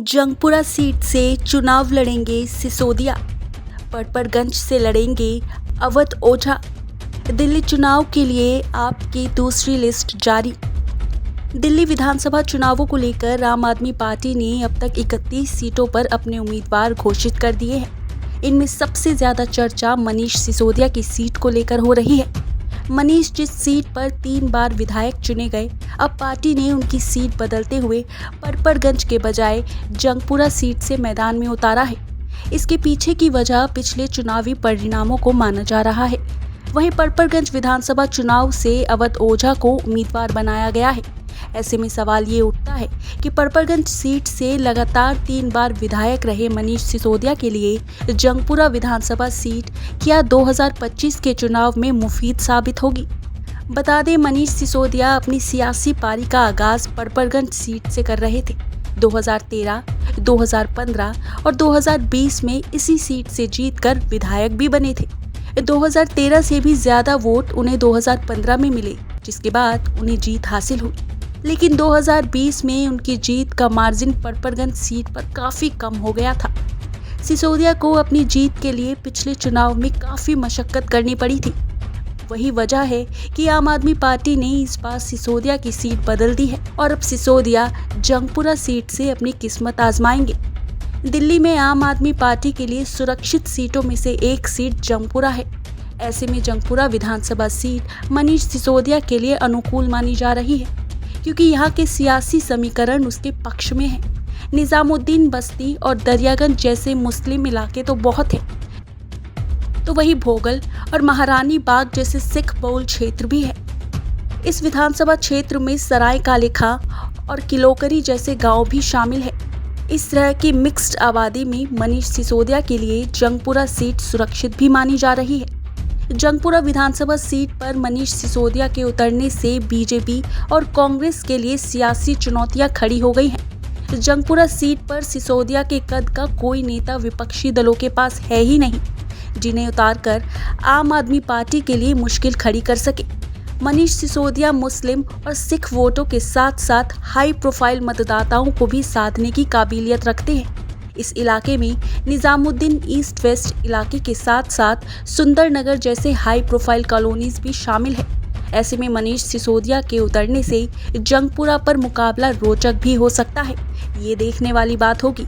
Jangpura seat से चुनाव लड़ेंगे सिसोदिया, पड़पड़गंज से लड़ेंगे अवध ओझा। दिल्ली चुनाव के लिए आपकी दूसरी लिस्ट जारी। दिल्ली विधानसभा चुनावों को लेकर आम आदमी पार्टी ने अब तक 31 सीटों पर अपने उम्मीदवार घोषित कर दिए हैं। इनमें सबसे ज्यादा चर्चा मनीष सिसोदिया की सीट को लेकर हो रही है। मनीष जिस सीट पर 3 बार विधायक चुने गए, अब पार्टी ने उनकी सीट बदलते हुए पड़पड़गंज के बजाय जंगपुरा सीट से मैदान में उतारा है। इसके पीछे की वजह पिछले चुनावी परिणामों को माना जा रहा है। वहीं पड़पड़गंज विधानसभा चुनाव से अवध ओझा को उम्मीदवार बनाया गया है। ऐसे में सवाल ये उठता है कि पड़पड़गंज सीट से लगातार 3 बार विधायक रहे मनीष सिसोदिया के लिए जंगपुरा विधानसभा सीट क्या 2025 के चुनाव में मुफीद साबित होगी। बता दें, मनीष सिसोदिया अपनी सियासी पारी का आगाज पड़पड़गंज सीट से कर रहे थे। 2013, 2015 और 2020 में इसी सीट से जीतकर विधायक भी बने थे। 2013 से भी ज्यादा वोट उन्हें 2015 में मिले, जिसके बाद उन्हें जीत हासिल हुई। लेकिन 2020 में उनकी जीत का मार्जिन पड़पड़गंज सीट पर काफी कम हो गया था। सिसोदिया को अपनी जीत के लिए पिछले चुनाव में काफी मशक्कत करनी पड़ी थी। वही वजह है कि आम आदमी पार्टी ने इस बार सिसोदिया की सीट बदल दी है और अब सिसोदिया जंगपुरा सीट से अपनी किस्मत आजमाएंगे। दिल्ली में आम आदमी पार्टी के लिए सुरक्षित सीटों में से एक सीट जंगपुरा है। ऐसे में जंगपुरा विधानसभा सीट मनीष सिसोदिया के लिए अनुकूल मानी जा रही है, क्योंकि यहाँ के सियासी समीकरण उसके पक्ष में है। निजामुद्दीन बस्ती और दरियागंज जैसे मुस्लिम इलाके तो बहुत हैं, तो वही भोगल और महारानी बाग जैसे सिख बहुल क्षेत्र भी है। इस विधानसभा क्षेत्र में सराय काले खां और किलोकरी जैसे गांव भी शामिल है। इस तरह की मिक्स्ड आबादी में मनीष सिसोदिया के लिए जंगपुरा सीट सुरक्षित भी मानी जा रही है। जंगपुरा विधानसभा सीट पर मनीष सिसोदिया के उतरने से बीजेपी और कांग्रेस के लिए सियासी चुनौतियां खड़ी हो गई हैं। जंगपुरा सीट पर सिसोदिया के कद का कोई नेता विपक्षी दलों के पास है ही नहीं, जिन्हें उतारकर आम आदमी पार्टी के लिए मुश्किल खड़ी कर सके। मनीष सिसोदिया मुस्लिम और सिख वोटों के साथ साथ हाई प्रोफाइल मतदाताओं को भी साधने की काबिलियत रखते हैं। इस इलाके में निजामुद्दीन ईस्ट वेस्ट इलाके के साथ साथ सुंदर नगर जैसे हाई प्रोफाइल कॉलोनीज भी शामिल है। ऐसे में मनीष सिसोदिया के उतरने से जंगपुरा पर मुकाबला रोचक भी हो सकता है। ये देखने वाली बात होगी।